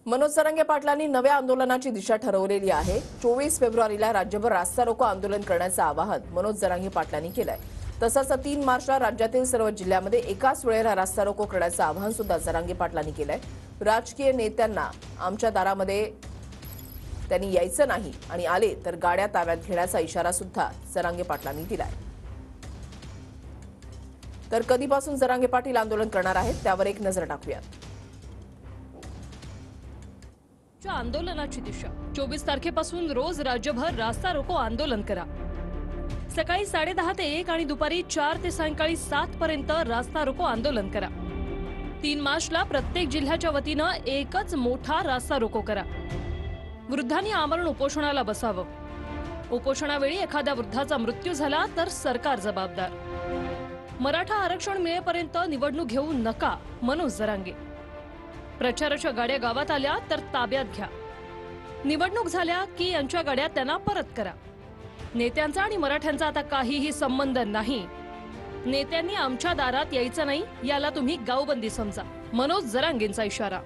मनोज जरांगे पाटलांनी नव्या आंदोलनाची दिशा ठरवलेली आहे। 24 फेब्रुवारीला राज्यभर रास्ता रोको आंदोलन करण्याचं आवाहन मनोज जरांगे पाटलांनी केलंय। तसंच 3 मार्चला राज्यातील सर्व जिल्ह्यांमध्ये एकाच वेळेला रास्ता रोको करण्याचं आवाहन सुद्धा जरांगे पाटलांनी केलंय। राजकीय नेत्यांना आमच्या दारामध्ये त्यांनी यायचं नाही आणि आले तर गाड्या ताब्यात घेण्याचा इशारा सुद्धा जरांगे पाटलांनी दिलाय। तर कधीपासून जरांगे पाटील आंदोलन करणार आहेत त्यावर एक नजर टाकूयात। आंदोलनाची दिशा 24 तारखेपासून रोज राज्यभर रास्ता रोको आंदोलन करा। सकाळी 10:30 ते 1 आणि दुपारी 4 ते सायंकाळी 7 पर्यंत रास्ता रोको आंदोलन करा। 3 मार्चला प्रत्येक जिल्ह्याच्या वतीनं एकच मोठा रास्ता रोको करा। वृद्धांनी आमरण उपोषणाला बसावं। उपोषणावेळी एखाद्या वृद्धाचा मृत्यू झाला तर सरकार जबाबदार। मराठा आरक्षण मिळेपर्यंत निवडणूक घेऊ नका मनोज जरांगे। प्रचाराच्या गाड्या गावात आल्या तर ताब्यात घ्या। निवडणूक झाल्या की यांच्या गाड्या त्यांना परत करा। नेत्यांचा आणि मराठ्यांचा आता काहीही संबंध नाही। नेत्यांनी आमच्या दारात यायचं नाही याला तुम्ही गावबंदी समजा। मनोज जरांगेंचा इशारा।